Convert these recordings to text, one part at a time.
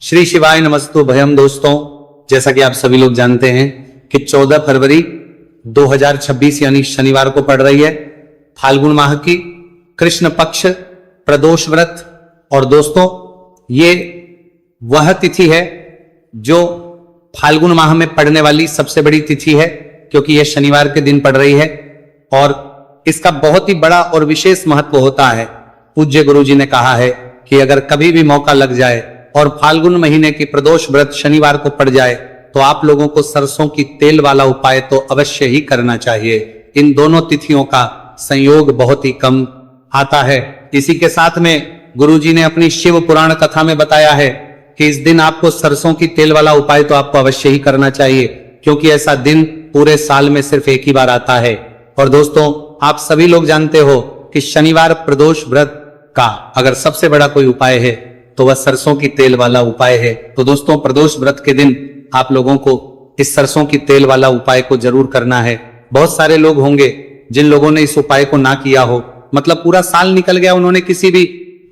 श्री शिवाय नमस्तु भयम। दोस्तों, जैसा कि आप सभी लोग जानते हैं कि 14 फरवरी 2026 यानी शनिवार को पड़ रही है फाल्गुन माह की कृष्ण पक्ष प्रदोष व्रत। और दोस्तों, ये वह तिथि है जो फाल्गुन माह में पड़ने वाली सबसे बड़ी तिथि है, क्योंकि यह शनिवार के दिन पड़ रही है और इसका बहुत ही बड़ा और विशेष महत्व होता है। पूज्य गुरु जी ने कहा है कि अगर कभी भी मौका लग जाए और फाल्गुन महीने की प्रदोष व्रत शनिवार को पड़ जाए तो आप लोगों को सरसों की तेल वाला उपाय तो अवश्य ही करना चाहिए। इन दोनों तिथियों का संयोग बहुत ही कम आता है। इसी के साथ में गुरुजी ने अपनी शिव पुराण कथा में बताया है कि इस दिन आपको सरसों की तेल वाला उपाय तो आपको अवश्य ही करना चाहिए, क्योंकि ऐसा दिन पूरे साल में सिर्फ एक ही बार आता है। और दोस्तों, आप सभी लोग जानते हो कि शनिवार प्रदोष व्रत का अगर सबसे बड़ा कोई उपाय है तो वह सरसों की तेल वाला उपाय है। तो दोस्तों, प्रदोष व्रत के दिन आप लोगों को इस सरसों की तेल वाला उपाय को जरूर करना है। बहुत सारे लोग होंगे जिन लोगों ने इस उपाय को ना किया हो, मतलब पूरा साल निकल गया, उन्होंने किसी भी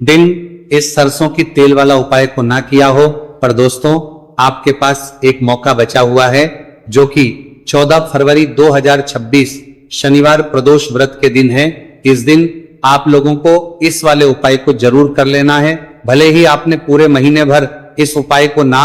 दिन इस सरसों की तेल वाला उपाय को ना किया हो। पर दोस्तों, आपके पास एक मौका बचा हुआ है, जो कि 14 फरवरी 2026 शनिवार प्रदोष व्रत के दिन है। इस दिन आप लोगों को इस वाले उपाय को जरूर कर लेना है, भले ही आपने पूरे महीने भर इस उपाय को ना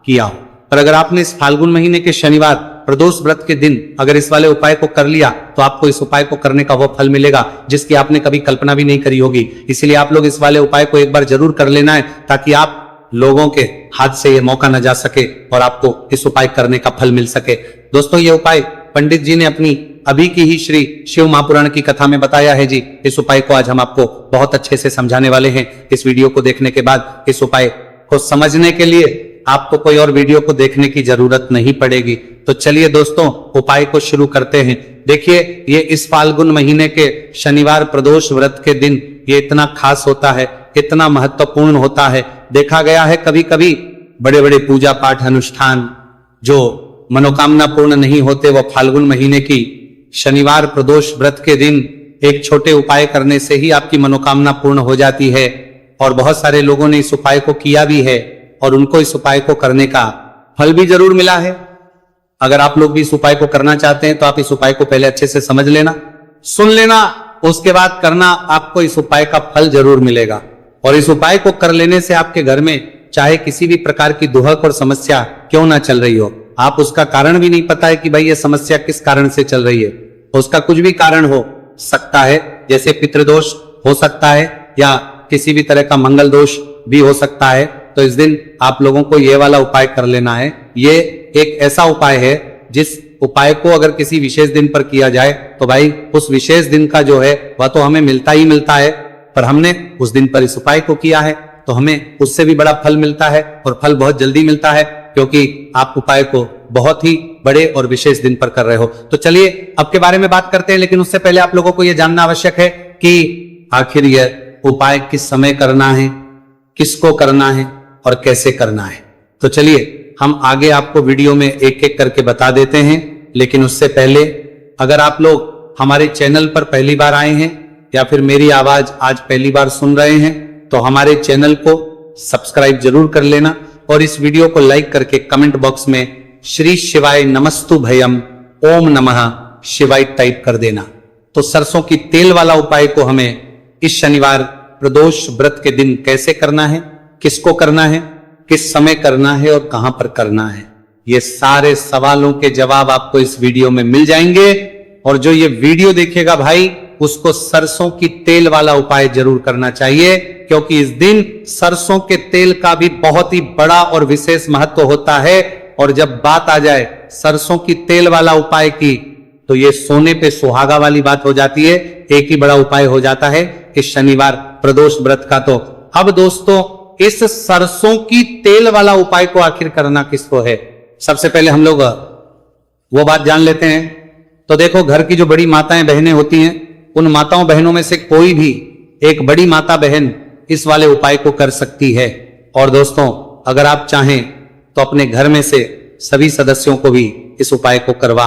किया हो। पर अगर आपने इस फाल्गुन महीने के शनिवार प्रदोष व्रत के दिन अगर इस वाले उपाय को कर लिया तो आपको इस उपाय को करने का वो फल मिलेगा जिसकी आपने कभी कल्पना भी नहीं करी होगी। इसलिए आप लोग इस वाले उपाय को एक बार जरूर कर लेना है, ताकि आप लोगों के हाथ से ये मौका न जा सके और आपको इस उपाय करने का फल मिल सके। दोस्तों, ये उपाय पंडित जी ने अपनी अभी की ही श्री शिव महापुराण की कथा में बताया है जी। इस उपाय को आज हम आपको बहुत अच्छे से समझाने वाले हैं। इस वीडियो को देखने के बाद इस उपाय को समझने के लिए आपको कोई और वीडियो को देखने की जरूरत नहीं पड़ेगी। तो चलिए दोस्तों, उपाय को शुरू करते हैं। देखिए, ये इस फाल्गुन महीने के शनिवार प्रदोष व्रत के दिन ये इतना खास होता है, इतना महत्वपूर्ण होता है। देखा गया है कभी कभी बड़े बड़े पूजा पाठ अनुष्ठान जो मनोकामना पूर्ण नहीं होते, वो फाल्गुन महीने की शनिवार प्रदोष व्रत के दिन एक छोटे उपाय करने से ही आपकी मनोकामना पूर्ण हो जाती है। और बहुत सारे लोगों ने इस उपाय को किया भी है और उनको इस उपाय को करने का फल भी जरूर मिला है। अगर आप लोग भी इस उपाय को करना चाहते हैं तो आप इस उपाय को पहले अच्छे से समझ लेना, सुन लेना, उसके बाद करना। आपको इस उपाय का फल जरूर मिलेगा। और इस उपाय को कर लेने से आपके घर में चाहे किसी भी प्रकार की दुहक और समस्या क्यों ना चल रही हो, आप उसका कारण भी नहीं पता है कि भाई ये समस्या किस कारण से चल रही है, उसका कुछ भी कारण हो सकता है, जैसे पितृदोष हो सकता है या किसी भी तरह का मंगल दोष भी हो सकता है। तो इस दिन आप लोगों को ये वाला उपाय कर लेना है। ये एक ऐसा उपाय है जिस उपाय को अगर किसी विशेष दिन पर किया जाए तो भाई उस विशेष दिन का जो है वह तो हमें मिलता ही मिलता है, पर हमने उस दिन पर इस उपाय को किया है तो हमें उससे भी बड़ा फल मिलता है, और फल बहुत जल्दी मिलता है, क्योंकि आप उपाय को बहुत ही बड़े और विशेष दिन पर कर रहे हो। तो चलिए अब के बारे में बात करते हैं, लेकिन उससे पहले आप लोगों को यह जानना आवश्यक है कि आखिर यह उपाय किस समय करना है, किसको करना है और कैसे करना है। तो चलिए हम आगे आपको वीडियो में एक एक करके बता देते हैं। लेकिन उससे पहले अगर आप लोग हमारे चैनल पर पहली बार आए हैं या फिर मेरी आवाज आज पहली बार सुन रहे हैं तो हमारे चैनल को सब्सक्राइब जरूर कर लेना और इस वीडियो को लाइक करके कमेंट बॉक्स में श्री शिवाय नमस्तु भयम ओम नमः शिवाय टाइप कर देना। तो सरसों की तेल वाला उपाय को हमें इस शनिवार प्रदोष व्रत के दिन कैसे करना है, किसको करना है, किस समय करना है और कहां पर करना है, ये सारे सवालों के जवाब आपको इस वीडियो में मिल जाएंगे। और जो ये वीडियो देखेगा भाई, उसको सरसों की तेल वाला उपाय जरूर करना चाहिए, क्योंकि इस दिन सरसों के तेल का भी बहुत ही बड़ा और विशेष महत्व होता है। और जब बात आ जाए सरसों की तेल वाला उपाय की, तो ये सोने पे सुहागा वाली बात हो जाती है। एक ही बड़ा उपाय हो जाता है इस शनिवार प्रदोष व्रत का। तो अब दोस्तों, इस सरसों की तेल वाला उपाय को आखिर करना किसको है, सबसे पहले हम लोग वो बात जान लेते हैं। तो देखो, घर की जो बड़ी माताएं बहनें होती हैं, उन माताओं बहनों में से कोई भी एक बड़ी माता बहन इस वाले उपाय को कर सकती है। और दोस्तों, अगर आप चाहें तो अपने घर में से सभी सदस्यों को भी इस उपाय को करवा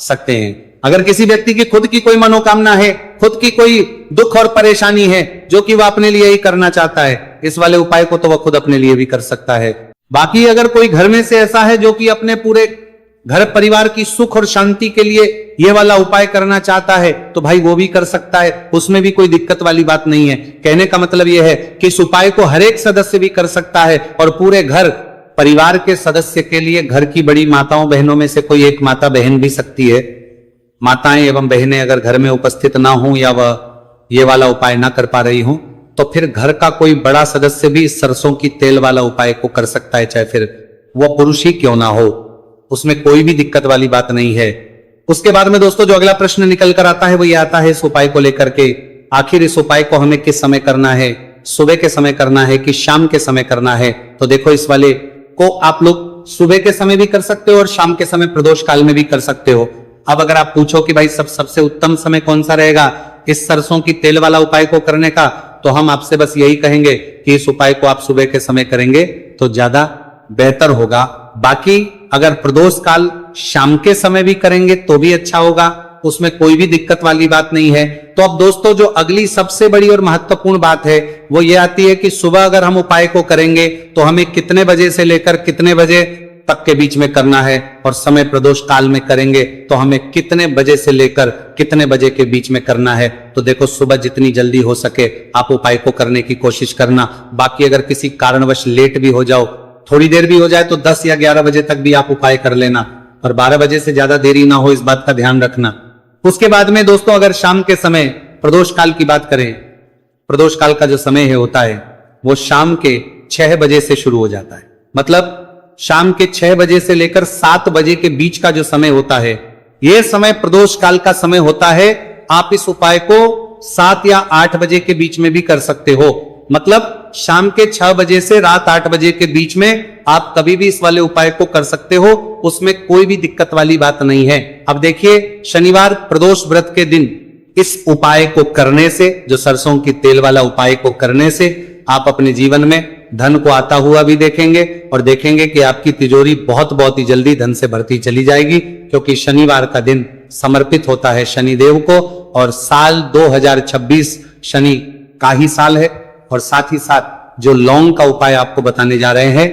सकते हैं। अगर किसी व्यक्ति की खुद की कोई मनोकामना है, खुद की कोई दुख और परेशानी है जो कि वह अपने लिए ही करना चाहता है, इस वाले उपाय को तो वह खुद अपने लिए भी कर सकता है। बाकी अगर कोई घर में से ऐसा है जो कि अपने पूरे घर परिवार की सुख और शांति के लिए ये वाला उपाय करना चाहता है तो भाई वो भी कर सकता है, उसमें भी कोई दिक्कत वाली बात नहीं है। कहने का मतलब यह है कि इस उपाय को हर एक सदस्य भी कर सकता है और पूरे घर परिवार के सदस्य के लिए घर की बड़ी माताओं बहनों में से कोई एक माता बहन भी सकती है। माताएं एवं बहनें अगर घर में उपस्थित ना हो या वह ये वाला उपाय ना कर पा रही हो तो फिर घर का कोई बड़ा सदस्य भी इस सरसों की तेल वाला उपाय को कर सकता है, चाहे फिर वह पुरुष ही क्यों ना हो, उसमें कोई भी दिक्कत वाली बात नहीं है। उसके बाद में दोस्तों जो अगला प्रश्न निकल कर आता है वो ये आता है इस उपाय को लेकर के, आखिर इस उपाय को हमें किस समय करना है, सुबह के समय करना है कि शाम के समय करना है। तो देखो इस वाले को आप लोग सुबह के समय भी कर सकते हो और शाम के समय प्रदोष काल में भी कर सकते हो। अब अगर आप पूछो कि भाई सबसे उत्तम समय कौन सा रहेगा इस सरसों की तेल वाला उपाय को करने का, तो हम आपसे बस यही कहेंगे कि इस उपाय को आप सुबह के समय करेंगे तो ज्यादा बेहतर होगा। बाकी अगर प्रदोष काल शाम के समय भी करेंगे तो भी अच्छा होगा, उसमें कोई भी दिक्कत वाली बात नहीं है। तो अब दोस्तों जो अगली सबसे बड़ी और महत्वपूर्ण बात है वो ये आती है कि सुबह अगर हम उपाय को करेंगे तो हमें कितने बजे से लेकर कितने बजे तक के बीच में करना है, और समय प्रदोष काल में करेंगे तो हमें कितने बजे से लेकर कितने बजे के बीच में करना है। तो देखो सुबह जितनी जल्दी हो सके आप उपाय को करने की कोशिश करना। बाकी अगर किसी कारणवश लेट भी हो जाओ, थोड़ी देर भी हो जाए तो 10 या 11 बजे तक भी आप उपाय कर लेना, और 12 बजे से ज्यादा देरी ना हो इस बात का ध्यान रखना। उसके बाद में दोस्तों अगर शाम के समय प्रदोष काल की बात करें, प्रदोष काल का जो समय है होता है वो शाम के 6 बजे से शुरू हो जाता है। मतलब शाम के 6 बजे से लेकर 7 बजे के बीच का जो समय होता है यह समय प्रदोष काल का समय होता है। आप इस उपाय को 7 या 8 बजे के बीच में भी कर सकते हो। मतलब शाम के 6 बजे से रात 8 बजे के बीच में आप कभी भी इस वाले उपाय को कर सकते हो, उसमें कोई भी दिक्कत वाली बात नहीं है। अब देखिए शनिवार प्रदोष व्रत के दिन इस उपाय को करने से, जो सरसों की तेल वाला उपाय को करने से आप अपने जीवन में धन को आता हुआ भी देखेंगे और देखेंगे कि आपकी तिजोरी बहुत ही जल्दी धन से भरती चली जाएगी, क्योंकि शनिवार का दिन समर्पित होता है शनिदेव को और साल 2026 शनि का ही साल है। और साथ ही साथ जो लौंग का उपाय आपको बताने जा रहे हैं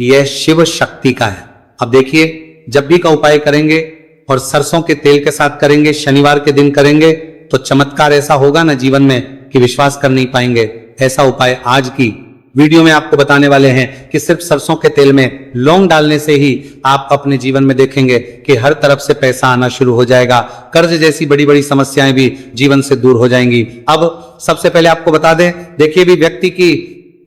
यह शिव शक्ति का है। अब देखिए जब भी का उपाय करेंगे और सरसों के तेल के साथ करेंगे, शनिवार के दिन करेंगे तो चमत्कार ऐसा होगा ना जीवन में कि विश्वास कर नहीं पाएंगे। ऐसा उपाय आज की वीडियो में आपको बताने वाले हैं कि सिर्फ सरसों के तेल में लौंग डालने से ही आप अपने जीवन में देखेंगे कि हर तरफ से पैसा आना शुरू हो जाएगा, कर्ज जैसी बड़ी बड़ी समस्याएं भी जीवन से दूर हो जाएंगी। अब सबसे पहले आपको बता दें, देखिए भी व्यक्ति की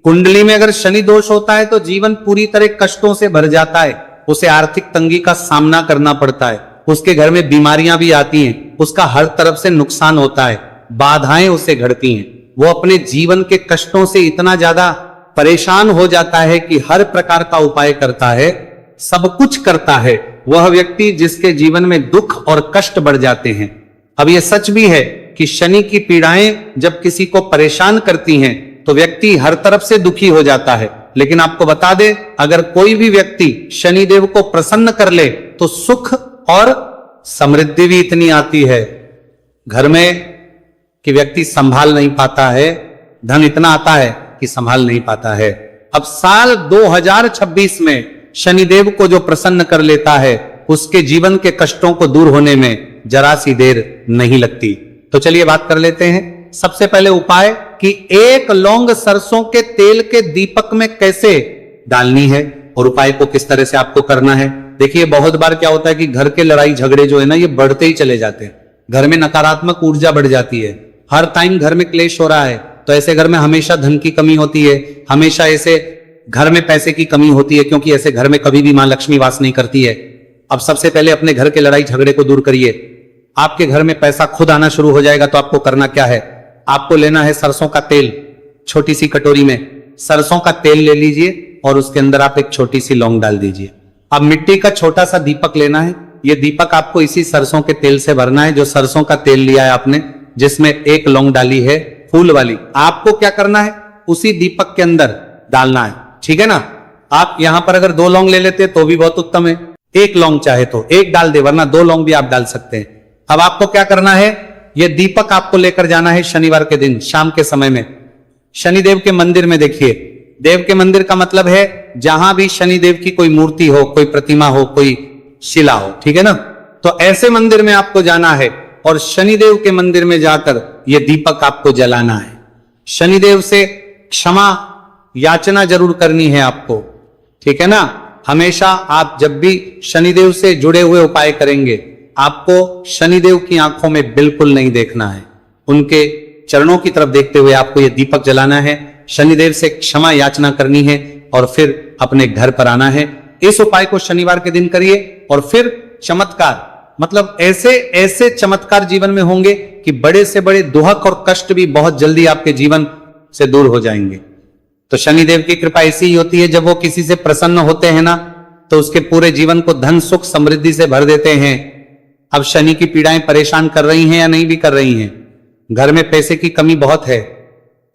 कुंडली में अगर शनि दोष होता है तो जीवन पूरी तरह कष्टों से भर जाता है, उसे आर्थिक तंगी का सामना करना पड़ता है, उसके घर में बीमारियां भी आती हैं, उसका हर तरफ से नुकसान होता है, बाधाएं उसे घड़ती हैं, वो अपने जीवन के कष्टों से इतना ज्यादा परेशान हो जाता है कि हर प्रकार का उपाय करता है, सब कुछ करता है, वह व्यक्ति जिसके जीवन में दुख और कष्ट बढ़ जाते हैं। अब यह सच भी है कि शनि की पीड़ाएं जब किसी को परेशान करती हैं तो व्यक्ति हर तरफ से दुखी हो जाता है। लेकिन आपको बता दें, अगर कोई भी व्यक्ति शनिदेव को प्रसन्न कर ले तो सुख और समृद्धि भी इतनी आती है घर में कि व्यक्ति संभाल नहीं पाता है, धन इतना आता है कि संभाल नहीं पाता है। अब साल 2026 में शनिदेव को जो प्रसन्न कर लेता है उसके जीवन के कष्टों को दूर होने में जरा सी देर नहीं लगती। तो चलिए बात कर लेते हैं। सबसे पहले उपाय कि एक लौंग सरसों के तेल के दीपक में कैसे डालनी है और उपाय को किस तरह से आपको करना है। देखिए बहुत बार क्या होता है कि घर के लड़ाई झगड़े जो है ना ये बढ़ते ही चले जाते हैं, घर में नकारात्मक ऊर्जा बढ़ जाती है, हर टाइम घर में क्लेश हो रहा है, तो ऐसे घर में हमेशा धन की कमी होती है, हमेशा ऐसे घर में पैसे की कमी होती है, क्योंकि ऐसे घर में कभी भी मां लक्ष्मी वास नहीं करती है। अब सबसे पहले अपने घर के लड़ाई झगड़े को दूर करिए, आपके घर में पैसा खुद आना शुरू हो जाएगा। तो आपको करना क्या है, आपको लेना है सरसों का तेल, छोटी सी कटोरी में सरसों का तेल ले लीजिए और उसके अंदर आप एक छोटी सी लौंग डाल दीजिए। अब मिट्टी का छोटा सा दीपक लेना है, यह दीपक आपको इसी सरसों के तेल से भरना है। जो सरसों का तेल लिया है आपने, जिसमें एक लौंग डाली है फूल वाली, आपको क्या करना है उसी दीपक के अंदर डालना है, ठीक है ना। आप यहां पर अगर 2 लौंग ले लेते तो भी बहुत उत्तम है, 1 लौंग चाहे तो 1 डाल दे, वरना 2 लौंग भी आप डाल सकते हैं। अब आपको क्या करना है, यह दीपक आपको लेकर जाना है शनिवार के दिन शाम के समय में शनिदेव के मंदिर में। देखिए देव के मंदिर का मतलब है जहां भी शनिदेव की कोई मूर्ति हो, कोई प्रतिमा हो, कोई शिला हो, ठीक है ना। तो ऐसे मंदिर में आपको जाना है और शनिदेव के मंदिर में जाकर यह दीपक आपको जलाना है। शनिदेव से क्षमा याचना जरूर करनी है आपको, ठीक है ना। हमेशा आप जब भी शनिदेव से जुड़े हुए उपाय करेंगे, आपको शनिदेव की आंखों में बिल्कुल नहीं देखना है, उनके चरणों की तरफ देखते हुए आपको यह दीपक जलाना है, शनिदेव से क्षमा याचना करनी है और फिर अपने घर पर आना है। इस उपाय को शनिवार के दिन करिए और फिर चमत्कार, मतलब ऐसे ऐसे चमत्कार जीवन में होंगे कि बड़े से बड़े दुहक और कष्ट भी बहुत जल्दी आपके जीवन से दूर हो जाएंगे। तो शनिदेव की कृपा ऐसी ही होती है, जब वो किसी से प्रसन्न होते हैं ना, तो उसके पूरे जीवन को धन सुख समृद्धि से भर देते हैं। अब शनि की पीड़ाएं परेशान कर रही हैं या नहीं भी कर रही हैं, घर में पैसे की कमी बहुत है,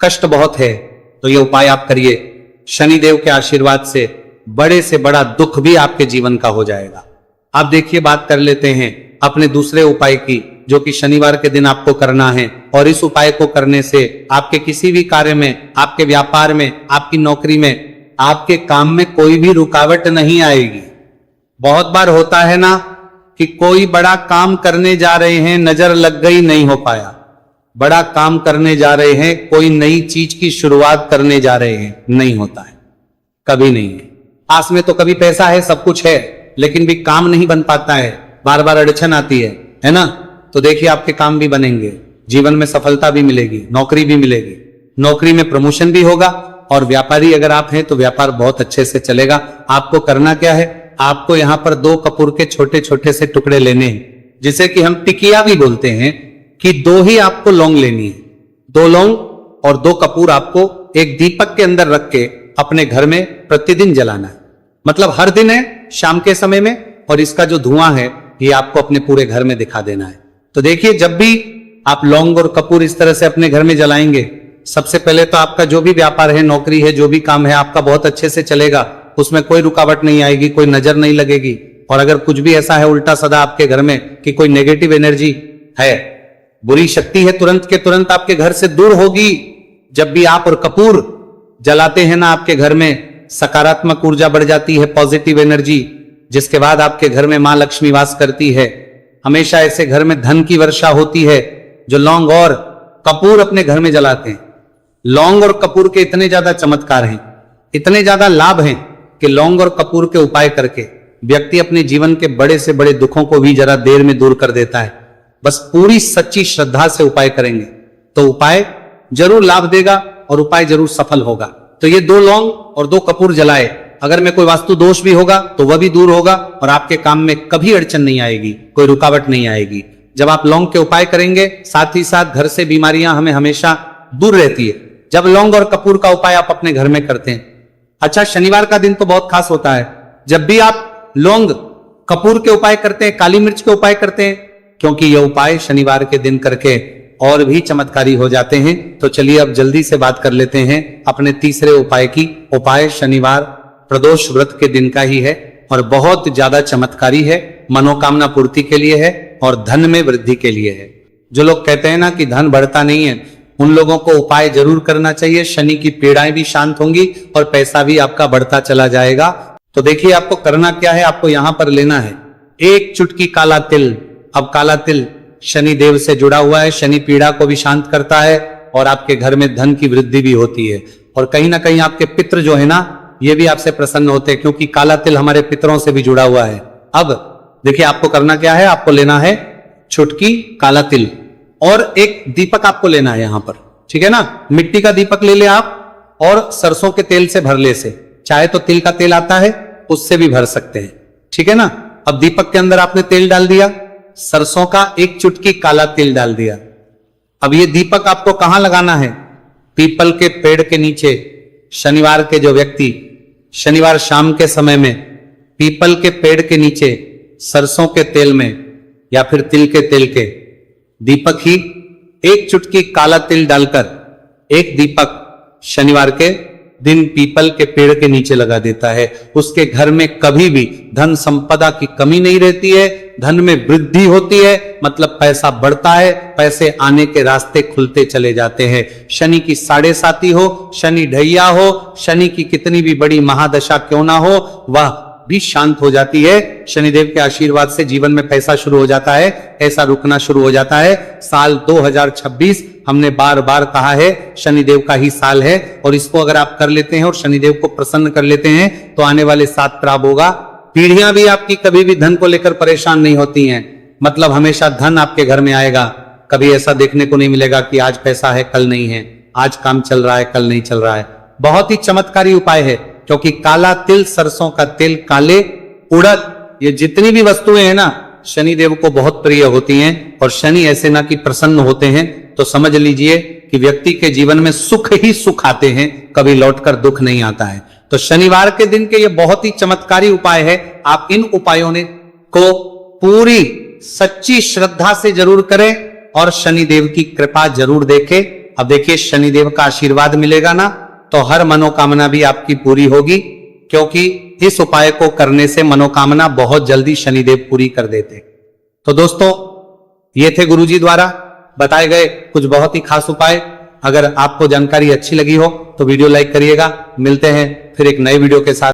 कष्ट बहुत है, तो ये उपाय आप करिए। शनिदेव के आशीर्वाद से बड़े से बड़ा दुख भी आपके जीवन का हो जाएगा। आप देखिए, बात कर लेते हैं अपने दूसरे उपाय की, जो कि शनिवार के दिन आपको करना है। और इस उपाय को करने से आपके किसी भी कार्य में, आपके व्यापार में, आपकी नौकरी में, आपके काम में कोई भी रुकावट नहीं आएगी। बहुत बार होता है ना कि कोई बड़ा काम करने जा रहे हैं, नजर लग गई, नहीं हो पाया। बड़ा काम करने जा रहे हैं, कोई नई चीज की शुरुआत करने जा रहे हैं, नहीं होता है, कभी नहीं है। पास में तो कभी पैसा है, सब कुछ है, लेकिन भी काम नहीं बन पाता है, बार बार अड़चन आती है ना। तो देखिए, आपके काम भी बनेंगे, जीवन में सफलता भी मिलेगी, नौकरी भी मिलेगी, नौकरी में प्रमोशन भी होगा। और व्यापारी अगर आप हैं तो व्यापार बहुत अच्छे से चलेगा। आपको करना क्या है, आपको यहां पर 2 कपूर के छोटे छोटे से टुकड़े लेने हैं, जिसे कि हम टिकिया भी बोलते हैं, कि 2 ही आपको लौंग लेनी है। 2 लौंग और 2 कपूर आपको एक दीपक के अंदर रख के अपने घर में प्रतिदिन जलाना है। मतलब हर दिन है, शाम के समय में, और इसका जो धुआं है ये आपको अपने पूरे घर में दिखा देना है। तो देखिए, जब भी आप लौंग और कपूर इस तरह से अपने घर में जलाएंगे, सबसे पहले तो आपका जो भी व्यापार है, नौकरी है, जो भी काम है, आपका बहुत अच्छे से चलेगा, उसमें कोई रुकावट नहीं आएगी, कोई नजर नहीं लगेगी। और अगर कुछ भी ऐसा है उल्टा सदा आपके घर में कि कोई नेगेटिव एनर्जी है, बुरी शक्ति है, तुरंत के तुरंत आपके घर से दूर होगी। जब भी आप और कपूर जलाते हैं ना, आपके घर में सकारात्मक ऊर्जा बढ़ जाती है, पॉजिटिव एनर्जी, जिसके बाद आपके घर में मां लक्ष्मी वास करती है। हमेशा ऐसे घर में धन की वर्षा होती है जो लौंग और कपूर अपने घर में जलाते हैं। लौंग और कपूर के इतने ज्यादा चमत्कार हैं, इतने ज्यादा लाभ हैं कि लौंग और कपूर के उपाय करके व्यक्ति अपने जीवन के बड़े से बड़े दुखों को भी जरा देर में दूर कर देता है। बस पूरी सच्ची श्रद्धा से उपाय करेंगे तो उपाय जरूर लाभ देगा और उपाय जरूर सफल होगा। तो ये 2 लौंग और 2 कपूर जलाए, अगर में कोई वास्तु दोष भी होगा तो वह भी दूर होगा और आपके काम में कभी अड़चन नहीं आएगी, कोई रुकावट नहीं आएगी। जब आप लौंग के उपाय करेंगे, साथ ही साथ घर से बीमारियां हमें हमेशा दूर रहती है, जब लौंग और कपूर का उपाय आप अपने घर में करते हैं। अच्छा, शनिवार का दिन तो बहुत खास होता है। जब भी आप लौंग कपूर के उपाय करते हैं, काली मिर्च के उपाय करते हैं, क्योंकि यह उपाय शनिवार के दिन करके और भी चमत्कारी हो जाते हैं। तो चलिए अब जल्दी से बात कर लेते हैं अपने तीसरे उपाय की। उपाय शनिवार प्रदोष व्रत के दिन का ही है और बहुत ज्यादा चमत्कारी है, मनोकामना पूर्ति के लिए है और धन में वृद्धि के लिए है। जो लोग कहते हैं ना कि धन बढ़ता नहीं है, उन लोगों को उपाय जरूर करना चाहिए। शनि की पीड़ाएं भी शांत होंगी और पैसा भी आपका बढ़ता चला जाएगा। तो देखिए, आपको करना क्या है, आपको यहां पर लेना है 1 चुटकी काला तिल। अब काला तिल शनि देव से जुड़ा हुआ है, शनि पीड़ा को भी शांत करता है और आपके घर में धन की वृद्धि भी होती है। और कहीं ना कहीं आपके पितृ जो है ना, ये भी आपसे प्रसन्न होते हैं, क्योंकि काला तिल हमारे पितरों से भी जुड़ा हुआ है। अब देखिए, आपको करना क्या है, आपको लेना है चुटकी काला तिल और एक दीपक आपको लेना है यहां पर, ठीक है ना। मिट्टी का दीपक ले ले आप और सरसों के तेल से भर ले से, चाहे तो तिल का तेल आता है उससे भी भर सकते हैं, ठीक है ना। अब दीपक के अंदर आपने तेल डाल दिया, सरसों का 1 चुटकी काला तिल डाल दिया। अब ये दीपक आपको कहां लगाना है, पीपल के पेड़ के नीचे। शनिवार के जो व्यक्ति शनिवार शाम के समय में पीपल के पेड़ के नीचे सरसों के तेल में या फिर तिल के तेल के दीपक ही 1 चुटकी काला तिल डालकर एक दीपक शनिवार के दिन पीपल के पेड़ के नीचे लगा देता है। उसके घर में कभी भी धन संपदा की कमी नहीं रहती है, धन में वृद्धि होती है, मतलब पैसा बढ़ता है, पैसे आने के रास्ते खुलते चले जाते हैं। शनि की 7.5 हो, शनि ढैया हो, शनि की कितनी भी बड़ी महादशा क्यों ना हो, वह भी शांत हो जाती है। शनिदेव के आशीर्वाद से जीवन में पैसा शुरू हो जाता है, ऐसा रुकना शुरू हो जाता है। साल 2026 हमने बार बार कहा है शनिदेव का ही साल है, और इसको अगर आप कर लेते हैं और शनिदेव को प्रसन्न कर लेते हैं तो आने वाले 7 प्राप्त होगा। पीढ़ियां भी आपकी कभी भी धन को लेकर परेशान नहीं होती हैं, मतलब हमेशा धन आपके घर में आएगा। कभी ऐसा देखने को नहीं मिलेगा कि आज पैसा है कल नहीं है, आज काम चल रहा है कल नहीं चल रहा है। बहुत ही चमत्कारी उपाय है, क्योंकि काला तिल, सरसों का तेल, काले उड़द, ये जितनी भी वस्तुएं हैं ना शनिदेव को बहुत प्रिय होती हैं। और शनि ऐसे ना कि प्रसन्न होते हैं तो समझ लीजिए कि व्यक्ति के जीवन में सुख ही सुख आते हैं, कभी लौटकर दुख नहीं आता है। तो शनिवार के दिन के ये बहुत ही चमत्कारी उपाय है। आप इन उपायों ने को पूरी सच्ची श्रद्धा से जरूर करें और शनिदेव की कृपा जरूर देखें। अब देखिए शनिदेव का आशीर्वाद मिलेगा ना तो हर मनोकामना भी आपकी पूरी होगी, क्योंकि इस उपाय को करने से मनोकामना बहुत जल्दी शनिदेव पूरी कर देते। तो दोस्तों ये थे गुरुजी द्वारा बताए गए कुछ बहुत ही खास उपाय। अगर आपको जानकारी अच्छी लगी हो तो वीडियो लाइक करिएगा। मिलते हैं फिर एक नए वीडियो के साथ।